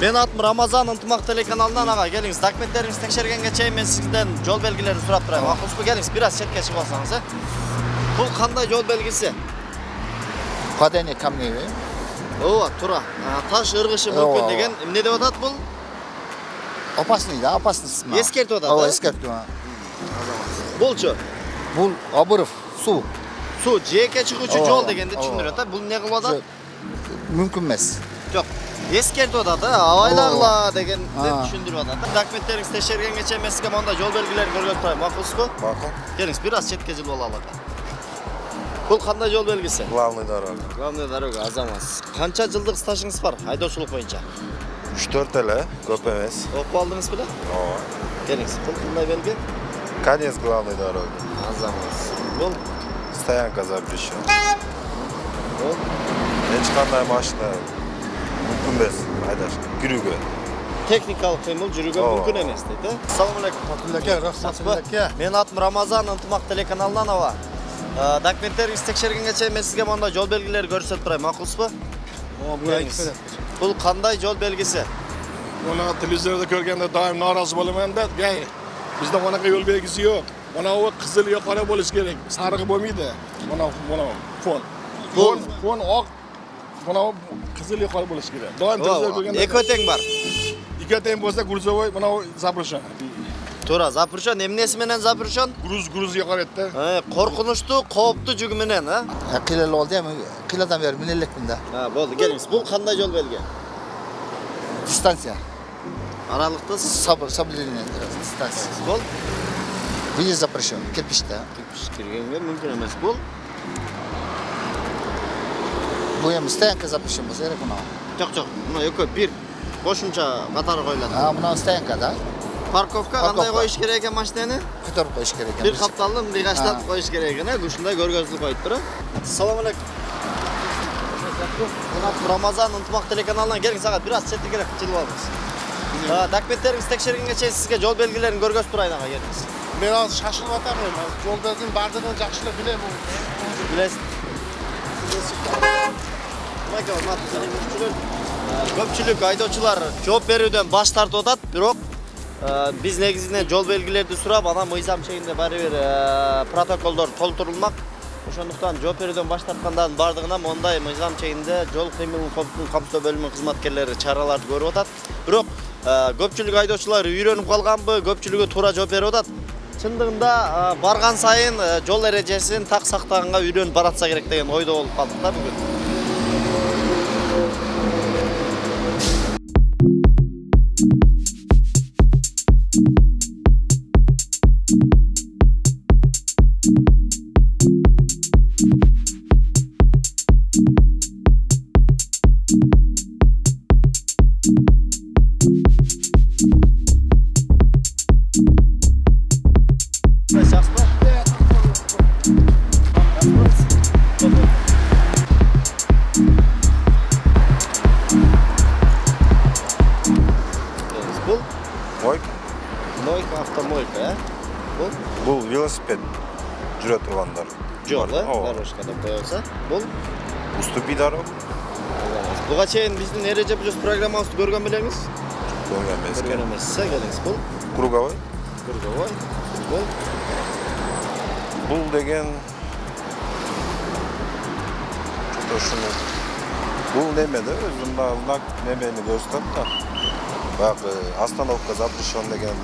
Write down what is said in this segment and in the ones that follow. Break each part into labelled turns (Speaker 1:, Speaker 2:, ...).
Speaker 1: Мен атым Рамазан ынтымақ телеканалынан аға. Келіңіз, документтеріңіз текшергенге чейин мен сізден жол белгілерін сұрап тұрайын. Мақұлсыз ба? Келіңіз, біраз шетке шығып алсаңыз, Бұл қандай жол белгісі?
Speaker 2: Падение камней.
Speaker 1: Ооба, тура. Таш ыргышы мүмкін деген. Эмне деп атат бұл?
Speaker 2: Опасный, да, опасность.
Speaker 1: Ескертіп атат,
Speaker 2: Ооба, ескертіп.
Speaker 1: Бұлчу?
Speaker 2: Бұл обыров, су.
Speaker 1: Су, жеке чыгуучу жол дегенди түшүндүрөт, Бұл не кылып атат?
Speaker 2: Мүмкін емес.
Speaker 1: Жок. Ескертіп атат, абайлагыла дегенди түшүндүрүп атат. Документтериңиз текшергенге чейин мен сизге мондай жол белгилерин көргөзүп турайын. Макулсузбу?
Speaker 2: Макул.
Speaker 1: Келиңиз, бираз четке жылып алалы. Бұл қандай жол белгісі?
Speaker 3: Главный дорога.
Speaker 1: Главный дорога, азамас. Қанша жылдық стажыңыз бар, айдаушылық бойынша?
Speaker 3: 3-4 эле, көп эмес.
Speaker 1: Оқып алдыңыз беле?
Speaker 3: Ооба.
Speaker 1: Келіңіз, бұл қандай белгі?
Speaker 3: Конец главной дороги.
Speaker 1: Азамас. Бұл?
Speaker 3: Стоянка запрещена.
Speaker 1: Бұл?
Speaker 3: Эч кандай машина мүмкүн эмес, айдаш, жүрүүгө.
Speaker 1: Техникалық кыймыл жүрүүгө мүмкүн эмес дейт, Ассаламу алейкум. Мен атым Рамазан ынтымақ телеканалынан аба. Документтериңиз текшергенге чейин мен сизге мондай жол белгилерин көрсөтүп турайын, макулсузбу? Бұл қандай жол белгісі?
Speaker 4: Оны телевизорда көргенде дайым наразы боламын да, bizde onaqa yo'l belgisi yo'q. Mana o qizil yo qora bo'lish kerak. Sarig'i bo'lmaydi. Mana fon. Fon oq. Mana qizil yo qora bo'lish kerak. Doim televizor ko'rganda
Speaker 1: Ekoteng бар.
Speaker 4: Ekoteng bo'lsa грузовой, mana запрещен.
Speaker 1: Тура, запрещен. Эмнеси менен запрещен?
Speaker 4: Груз yoqaretdi.
Speaker 1: Коркунучтуу, кооптуу жүгү менен,
Speaker 2: Қилел олды, қиладан бері мен элекпин да.
Speaker 1: Болды, келиңиз. Бұл қандай жол белги?
Speaker 2: Дистанция.
Speaker 1: Аралыкта
Speaker 2: Соблюдение дистанции.
Speaker 1: Бұл?
Speaker 2: Выезд запрещен, кирпичте.
Speaker 1: Кирпич киргенге мүмкін емес. Бұл?
Speaker 2: Бұл эми стоянка запрещен болса керек мына.
Speaker 1: Жоқ. Мына экөө бир кошумча катары коюлат.
Speaker 2: Мына стоянка да.
Speaker 1: Парковка кандай коюш керек экен машинени?
Speaker 2: Көтөрүп коюш керек экен.
Speaker 1: Бир капталды мыйгачлап коюш керек экен, ушундай көргөзүлүп коюп тур. Ассаламу алейкум. Рамазан ынтымак телеканалынан келиңиз, ага бир аз четке келип жылып алыңыз. Документтериңиз текшергенге чейин сизге жол белгилерин көргөзүп турайын, ага, келиңиз.
Speaker 4: Men hozir shashilib o'taman. Yo'ldagi bardag'ini yaxshilab bilaman.
Speaker 1: Bilasiz. Көпчүлүк айдоочулар жооп берүүдөн баш тартып атат, бирок биз негизинен жол белгилерди сурап, анан мыйзам чегинде баары бир протоколдор толтурулмак. Ошондуктан жооп берүүдөн баш тарткандардын бардыгына мондай мыйзам чегинде жол кыймылын камсыздоо бөлүмүнүн кызматкерлери чараларды көрүп атат. Бирок көпчүлүк айдоочулар үйрөнүп калганбы, көпчүлүгү туура жооп берип атат. Чындыгында барган сайын жол эрежесин так сактаганга үйрөнүп баратса керек деген ойдо болуп калдык да бүгүн. Мойка, автомойка,
Speaker 3: Бұл велосипед жүрө тургандар.
Speaker 1: Жол, дорожкада коёлса. Бұл
Speaker 3: Уступи дорогу.
Speaker 1: Буга чейин биздин эреже бүжөс программабызды көргөн белеңиз?
Speaker 3: Көргөн
Speaker 1: эмес. Келиңиз, бұл
Speaker 3: Круговой. Бұл деген ушуну бул немеде знак немени көрсөтөт да. Бак остановка запрещен деген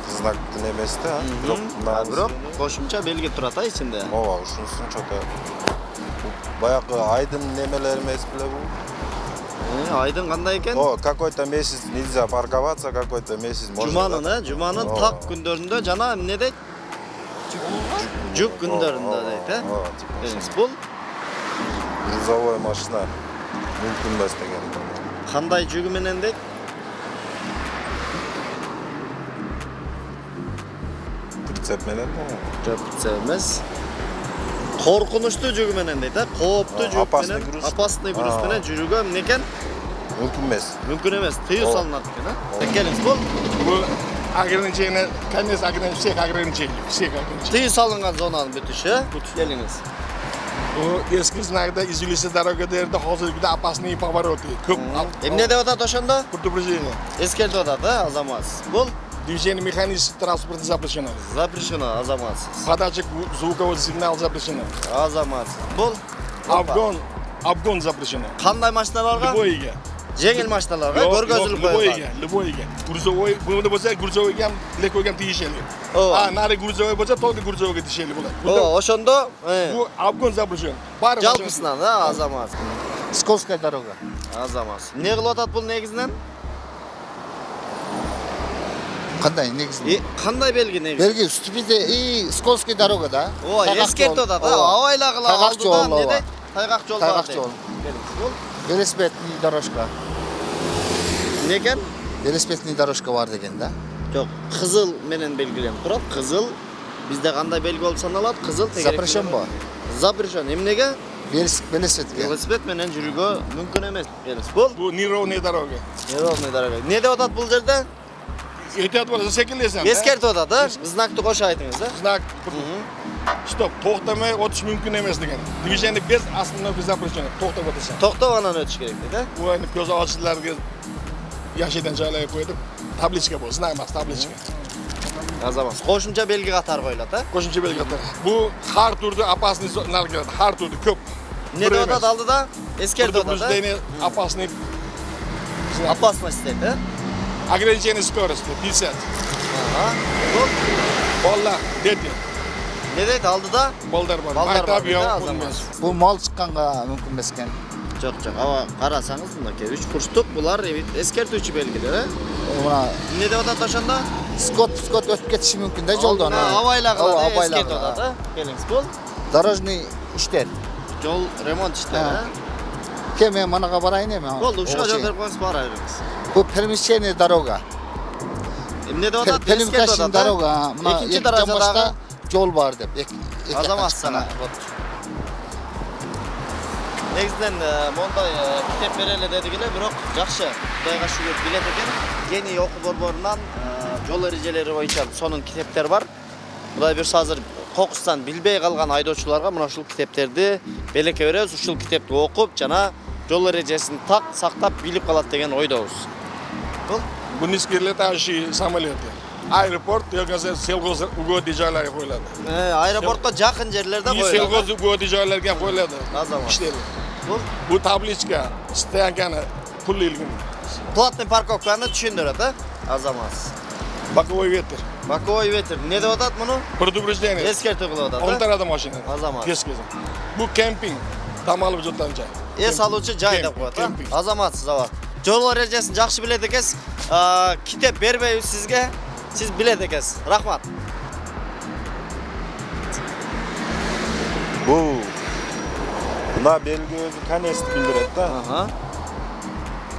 Speaker 3: знакты неместе,
Speaker 1: бирок кошумча белги турат ичинде.
Speaker 3: Ооба, ушунусун чото. Баягы айдын немелери эмес беле бул?
Speaker 1: Айдын кандай экен?
Speaker 3: Какой-то месяц нельзя парковаться, какой-то месяц можно.
Speaker 1: Жуманын так күндөрүндө жана эмне дейт? Жүк күндөрүндө дейт, Бул
Speaker 3: грузовой машина мүмкүн эмес деген.
Speaker 1: Кандай жүгү менен дейт?
Speaker 3: Прицеп менен?
Speaker 1: Жок, прицеп эмес. Коркунучтуу жүгү менен дейт, Кооптуу жүк менен, опасный груз менен жүрүүгө эмне экен? Мүмкүн эмес. Тыюу салынат экен, Келиңиз,
Speaker 4: бул ограничение, конец ограничения, всех ограничений.
Speaker 1: Тыюу салынган зонанын бүтүшү, Келиңиз.
Speaker 4: Bu eski znakda izolisi дорога derdi, hozirgida опасный повороты. Ko'p.
Speaker 1: Emne deb atat oshonda?
Speaker 4: Предупреждение.
Speaker 1: Eskertib atat, azamasiz. Bul.
Speaker 4: Движение механического транспорта запрещено.
Speaker 1: Запрещено, azamasiz.
Speaker 4: Подача звукового сигнала запрещено.
Speaker 1: Azamasiz. Bul.
Speaker 4: Обгон запрещено.
Speaker 1: Qanday mashinalarga?
Speaker 4: Любойga.
Speaker 1: Jengil mashinalarga ko'rgazilib qo'yilgan.
Speaker 4: Любойga. Грузовой, bunda bo'lsa грузовойga ham leko'ga ham tegishli.
Speaker 1: Ova.
Speaker 4: Nari грузовой bo'lsa, to'g'ri грузовойga tegishli bo'ladi.
Speaker 1: O, o'shonda,
Speaker 4: Bu обгон запрещен. Bari
Speaker 1: jalpisidan, ha, azamasiz.
Speaker 2: Скользкая дорога.
Speaker 1: Azamasiz. Ne qilib atat bul negizdan?
Speaker 2: Qanday negizda?
Speaker 1: Qanday belgi negiz?
Speaker 2: Belgi stupide и скользкая дорога да.
Speaker 1: O, eskertib atat, ha, avaylag'ila
Speaker 2: Tayqoq yo'l
Speaker 1: oldidan
Speaker 2: ova.
Speaker 1: ne deydi? Tayqoq yo'l bor
Speaker 2: Tayqoq
Speaker 1: deydi.
Speaker 2: yo'l.
Speaker 1: Bul.
Speaker 2: Велосипедный дорожка.
Speaker 1: Ne ekan?
Speaker 2: Велосипедный дорожка бар deganda.
Speaker 1: Yo'q, qizil menen belgilanib turadi. Qizil bizda qanday belgi bo'lib sanaladi? Qizil tegarak.
Speaker 2: Запрещен bor.
Speaker 1: Запрещен. Emnega?
Speaker 2: Велосипедga.
Speaker 1: Velosiped menen yurugo mumkin emas. Bul.
Speaker 4: Bu неровная дорога.
Speaker 1: Nerovniy daraga. Ne deb atat bul yerda?
Speaker 4: Ehtiyot bo'lsa sekinlaysan.
Speaker 1: Eskertib atat, ha? Znakni qo'sha aytingiz, ha?
Speaker 4: Znak. Stop. To'xtamay o'tish mumkin emas degan. Движение без остановки запрещено. To'xtab o'tasan.
Speaker 1: To'xtab anan o'tish kerak dedi.
Speaker 4: Bu endi ko'z ochishlarga yashaydan joylarga qo'yib, tablichka bu, znak emas, tablichka.
Speaker 1: Azamas. Qo'shimcha belgi qatar qo'yiladi, ha?
Speaker 4: Qo'shimcha belgilar. Bu har turda опасный zonalar kiradi, har turda ko'p.
Speaker 1: Ne deb atat oldida? Eskertib atat, ha?
Speaker 4: Предупреждение опасный.
Speaker 1: Опасность dedi.
Speaker 4: Ограничение скорости 50.
Speaker 1: Aha. Bul.
Speaker 4: Bolalar, dedi.
Speaker 1: Ne deydi oldida?
Speaker 4: Bolalar bor.
Speaker 1: Bolalar bor
Speaker 4: Maktab
Speaker 1: dedi,
Speaker 4: yo'q,
Speaker 1: azamas.
Speaker 4: bo'lmas.
Speaker 2: Bu mol chiqqanga mumkin emas ekan.
Speaker 1: Yo'q, yo'q. Ava qarasangiz bundaki 3 kurslik bular eskertuvchi belgilar, ha?
Speaker 2: Mana
Speaker 1: Ne deb atat o'shanda?
Speaker 2: skot o'tib ketishi mumkin-da yo'ldan.
Speaker 1: Avaylag'ila
Speaker 2: Ova,
Speaker 1: eskertib atat, ha? Kelingiz bul.
Speaker 2: Дорожный ishlar.
Speaker 1: Yo'l remont ishlari, ha?
Speaker 2: Kel men manaqa borayinmi?
Speaker 1: Bo'ldi, o'shaga javob berib qo'ysiz boraveramiz.
Speaker 2: Bu перемещение дорога.
Speaker 1: Ne deb atat?
Speaker 2: Перемещение дорога. Mana
Speaker 1: Ikkinchi
Speaker 2: ikkinchi boshda
Speaker 1: darajadagi
Speaker 2: yo'l bor deb.
Speaker 1: azamat sana. Negizdan bunday kitap bereli dedigilar, biroq yaxshi. Xudoga shukr bilet ekan. Yeni o'qib borbordan yo'l erejalari bo'yicha so'ning kitaplar bor. Xudoy bersa hozir qo'qisdan bilbey qolgan haydovchilarga mana shu kitaplarni beleka beramiz. Shu kitapni o'qib, jana yo'l erejasini taq saqlab bilib qoladi degan o'ydamiz. Bu
Speaker 4: Bu низколетающие самолеты. Aeroport yoki selg'oz uгодий joylarga qo'yiladi.
Speaker 1: aeroportga yaqin joylarda
Speaker 4: И
Speaker 1: qo'yiladi.
Speaker 4: selg'oz uгодий joylarga ham qo'yiladi.
Speaker 1: Azamat.
Speaker 4: Ishlaydi.
Speaker 1: Bu
Speaker 4: Bu tablichka stoyankani pullaydigan.
Speaker 1: platniy parkovkani tushuntiradi. Azamat.
Speaker 4: Боковой ветер.
Speaker 1: Bakovoy vetir. Ne deb atat buni?
Speaker 4: Предупреждение.
Speaker 1: Eskertib qiladi.
Speaker 4: O'ntaradi mashina.
Speaker 1: Azamat.
Speaker 4: Keskazim. Bu kemping. Dam olib o'tirgan joy.
Speaker 1: Es aluvchi joy deb qo'yadi.
Speaker 4: Kemping.
Speaker 1: Azamatsiz ava. Yo'l erejasini yaxshi biladi ekansiz. Kitap bermaymiz sizga. Siz biladi ekansiz. Rahmat.
Speaker 3: Bu buna belgi o'zi konest bildiradi-da.
Speaker 1: Aha.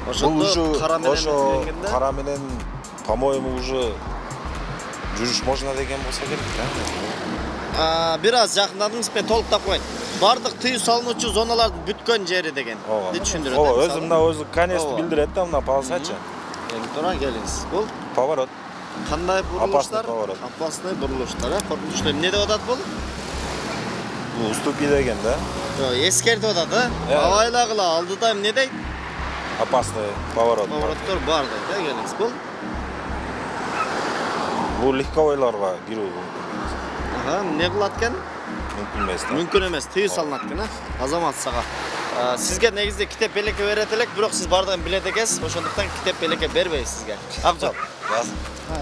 Speaker 3: Bu
Speaker 1: O'shanda
Speaker 3: уже
Speaker 1: qara menen
Speaker 3: o'sha
Speaker 1: belgilanganda
Speaker 3: qara menen по-моему уже yurish можно degan bo'lsa kerak-da.
Speaker 1: biraz yaqinladingiz, men to'liqlab qo'ying. Bardıq tüy salınuvchi zonalarni butgan jeri degan. Ne tushundiradi?
Speaker 3: O o'zimdan o'zi konest bildiradi-da, undan полосача.
Speaker 1: Endi to'g'ri kelingiz. Bu
Speaker 3: Поворот.
Speaker 1: qanday burilishlar?
Speaker 3: поворот.
Speaker 1: Опасный burilishlar, qo'rqinchli. Ne deb atat bu?
Speaker 3: Bu уступи deganda.
Speaker 1: Yo'q, eskertib atadi. Avaylag'ila oldida ham ne deydi?
Speaker 3: Опасный поворот.
Speaker 1: Поворотlar bor deydi, kelingiz. Bu
Speaker 3: Bu lehkovoylarga giruv
Speaker 1: aha, ne qilatgan?
Speaker 3: mumkin emas-da.
Speaker 1: Mumkin emas, tüy salinatgan, ha? Azamat sağa. Sizga negizda kitap beleka beradilar, biroq siz bardan bilet ekansiz, o'shandaqdan kitap beleka bermaysiz sizga. Aqjob.
Speaker 3: Yo'q.
Speaker 2: Ha,